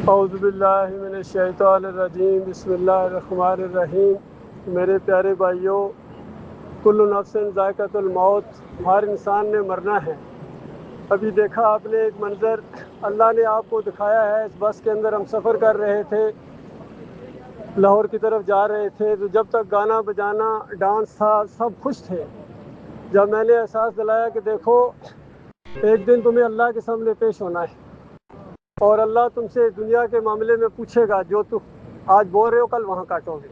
اعوذ باللہ من الشیطان الرجیم، بسم اللہ الرحمن الرحیم۔ میرے پیارے بھائیوں، کل نفس ذائقۃ الموت، ہر انسان نے مرنا ہے۔ ابھی دیکھا آپ نے ایک منظر اللہ نے آپ کو دکھایا ہے۔ اس بس کے اندر ہم سفر کر رہے تھے، لاہور کی طرف جا رہے تھے، تو جب تک گانا بجانا ڈانس تھا سب خوش تھے۔ جب میں نے احساس دلایا کہ دیکھو ایک دن تمہیں اللہ کے سامنے پیش ہونا ہے اور اللہ تم سے دنیا کے معاملے میں پوچھے گا، جو تم آج بول رہے ہو کل وہاں کاٹو گے۔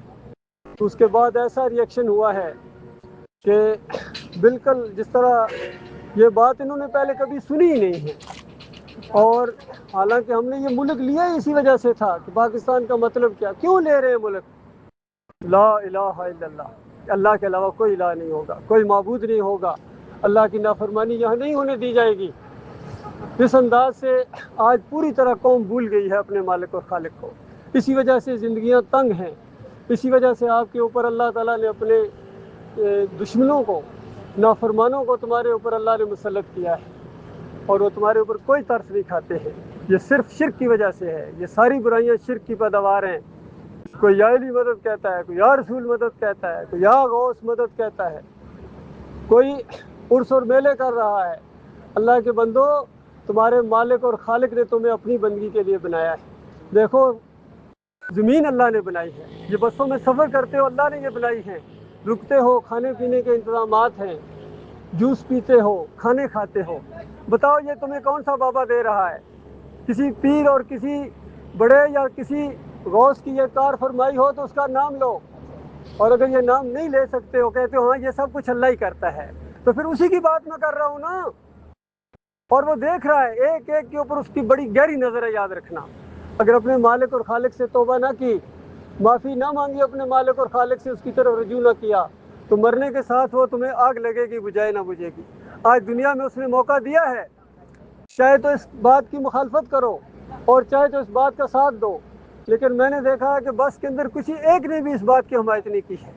تو اس کے بعد ایسا ریئیکشن ہوا ہے کہ بالکل جس طرح یہ بات انہوں نے پہلے کبھی سنی ہی نہیں ہے، اور حالانکہ ہم نے یہ ملک لیا ہی اسی وجہ سے تھا کہ پاکستان کا مطلب کیا، کیوں لے رہے ہیں ملک؟ لا الہ الا اللہ، اللہ کے علاوہ کوئی الہ نہیں ہوگا، کوئی معبود نہیں ہوگا، اللہ کی نافرمانی یہاں نہیں ہونے دی جائے گی۔ اس انداز سے آج پوری طرح قوم بھول گئی ہے اپنے مالک اور خالق کو۔ اسی وجہ سے زندگیاں تنگ ہیں، اسی وجہ سے آپ کے اوپر اللہ تعالیٰ نے اپنے دشمنوں کو، نافرمانوں کو تمہارے اوپر اللہ نے مسلط کیا ہے، اور وہ تمہارے اوپر کوئی ترس نہیں کھاتے ہیں۔ یہ صرف شرک کی وجہ سے ہے، یہ ساری برائیاں شرک کی پیداوار ہیں۔ کوئی یا علی مدد کہتا ہے، کوئی یا رسول مدد کہتا ہے، کوئی یا غوث مدد کہتا ہے، کوئی عرس اور میلے کر رہا ہے۔ اللہ کے بندو، تمہارے مالک اور خالق نے تمہیں اپنی بندگی کے لیے بنایا ہے۔ دیکھو زمین اللہ نے بنائی ہے، یہ بسوں میں سفر کرتے ہو اللہ نے یہ بنائی ہے، رکتے ہو کھانے پینے کے انتظامات ہیں، جوس پیتے ہو، کھانے کھاتے ہو۔ بتاؤ یہ تمہیں کون سا بابا دے رہا ہے؟ کسی پیر اور کسی بڑے یا کسی غوث کی یہ کار فرمائی ہو تو اس کا نام لو، اور اگر یہ نام نہیں لے سکتے ہو، کہتے ہو ہاں یہ سب کچھ اللہ ہی کرتا ہے، تو پھر اسی کی بات میں کر رہا ہوں نا، اور وہ دیکھ رہا ہے ایک ایک کے اوپر، اس کی بڑی گہری نظر ہے۔ یاد رکھنا، اگر اپنے مالک اور خالق سے توبہ نہ کی، معافی نہ مانگی اپنے مالک اور خالق سے، اس کی طرف رجوع نہ کیا، تو مرنے کے ساتھ وہ تمہیں آگ لگے گی، بجھائے نہ بجھے گی۔ آج دنیا میں اس نے موقع دیا ہے، چاہے تو اس بات کی مخالفت کرو اور چاہے تو اس بات کا ساتھ دو، لیکن میں نے دیکھا ہے کہ بس کے اندر کسی ایک نے بھی اس بات کی حمایت نہیں کی ہے۔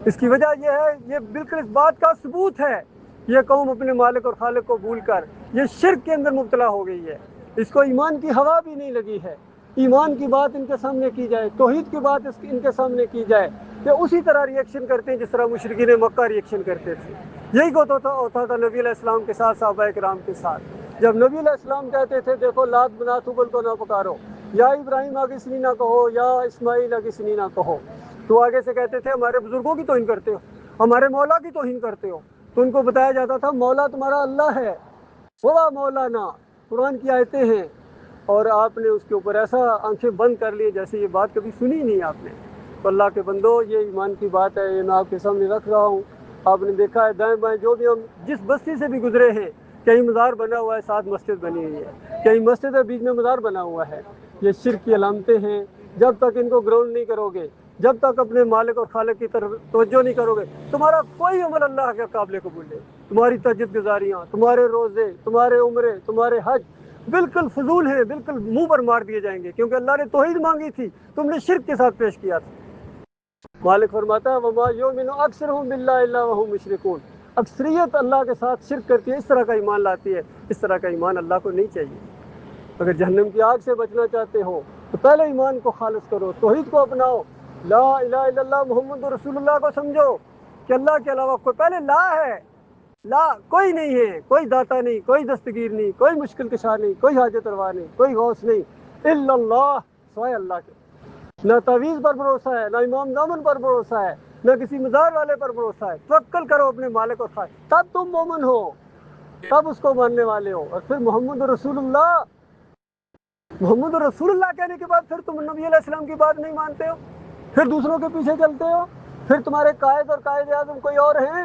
اس کی وجہ یہ ہے، یہ بالکل اس بات کا ثبوت ہے، یہ قوم اپنے مالک اور خالق کو بھول کر یہ شرک کے اندر مبتلا ہو گئی ہے۔ اس کو ایمان کی ہوا بھی نہیں لگی ہے۔ ایمان کی بات ان کے سامنے کی جائے، توحید کی بات ان کے سامنے کی جائے، کہ اسی طرح ریئیکشن کرتے ہیں جس طرح مشرکین مکہ ریئیکشن کرتے تھے۔ یہی ہوتا تھا نبی علیہ السلام کے ساتھ، صحابہ کرام کے ساتھ۔ جب نبی علیہ السلام کہتے تھے دیکھو لات منات ہبل کو نہ پکارو، یا ابراہیم آگے سنی نہ کہو، یا اسماعیل آگے سنی نہ کہو، تو آگے سے کہتے تھے ہمارے بزرگوں کی توہین کرتے ہو، ہمارے مولا کی توہین کرتے ہو۔ تو ان کو بتایا جاتا تھا مولا تمہارا اللہ ہے، وہ مولانا، قرآن کی آیتیں ہیں، اور آپ نے اس کے اوپر ایسا آنکھیں بند کر لی جیسے یہ بات کبھی سنی نہیں آپ نے۔ تو اللہ کے بندو، یہ ایمان کی بات ہے، یہ میں آپ کے سامنے رکھ رہا ہوں۔ آپ نے دیکھا ہے دائیں بائیں جو بھی ہم جس بستی سے بھی گزرے ہیں، کہیں مزار بنا ہوا ہے، ساتھ مسجد بنی ہوئی ہے، کہیں مسجد ہے بیچ میں مزار بنا ہوا ہے۔ یہ شرک کی علامتیں ہیں۔ جب تک ان کو گراؤنڈ نہیں کرو گے، جب تک اپنے مالک اور خالق کی طرف توجہ نہیں کرو گے، تمہارا کوئی عمل اللہ کے قابل قبول نہیں۔ تمہاری تہجد گزاریاں، تمہارے روزے، تمہارے عمرے، تمہارے حج بالکل فضول ہیں، بالکل منہ پر مار دیے جائیں گے، کیونکہ اللہ نے توحید مانگی تھی، تم نے شرک کے ساتھ پیش کیا تھا۔ مالک فرماتا ہے وَمَا يُؤْمِنُ أَكْثَرُهُم بِاللَّهِ إِلَّا وَهُمْ مُشْرِكُونَ، اکثریت اللہ کے ساتھ شرک کرتی ہے، اس طرح کا ایمان لاتی ہے۔ اس طرح کا ایمان اللہ کو نہیں چاہیے۔ اگر جہنم کی آگ سے بچنا چاہتے ہو تو پہلے ایمان کو خالص کرو، توحید کو اپناؤ، لا الہ الا اللہ محمد رسول اللہ کو سمجھو کہ اللہ کے علاوہ کوئی، پہلے لا ہے، لا کوئی نہیں ہے، کوئی داتا نہیں، کوئی دستگیر نہیں، کوئی مشکل کشا نہیں، کوئی حاجت روا نہیں، کوئی غوث نہیں، الا اللہ، سوائے اللہ کے۔ نہ تعویذ پر بھروسہ ہے، نہ امام دامن پر بھروسہ ہے، نہ کسی مزار والے پر بھروسہ ہے۔ توکل کرو اپنے مالک اور خالق، تب تم مومن ہو، تب اس کو ماننے والے ہو۔ اور پھر محمد رسول اللہ، محمد رسول اللہ کہنے کے بعد پھر تم نبی علیہ السلام کی بات نہیں مانتے ہو، پھر دوسروں کے پیچھے چلتے ہو، پھر تمہارے قائد اور قائد اعظم کوئی اور ہیں۔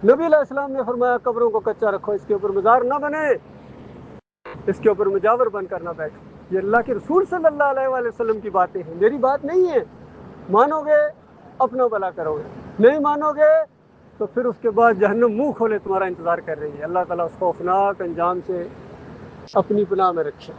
نبی علیہ السلام نے فرمایا قبروں کو کچا رکھو، اس کے اوپر مزار نہ بنے، اس کے اوپر مجاور بن کر نہ بیٹھو۔ یہ اللہ کے رسول صلی اللہ علیہ وآلہ وسلم کی باتیں ہیں، میری بات نہیں ہے۔ مانو گے اپنا بھلا کرو گے، نہیں مانو گے تو پھر اس کے بعد جہنم منہ کھولے تمہارا انتظار کر رہی ہے۔ اللہ تعالیٰ اس خوفناک انجام سے اپنی پناہ میں رکھے۔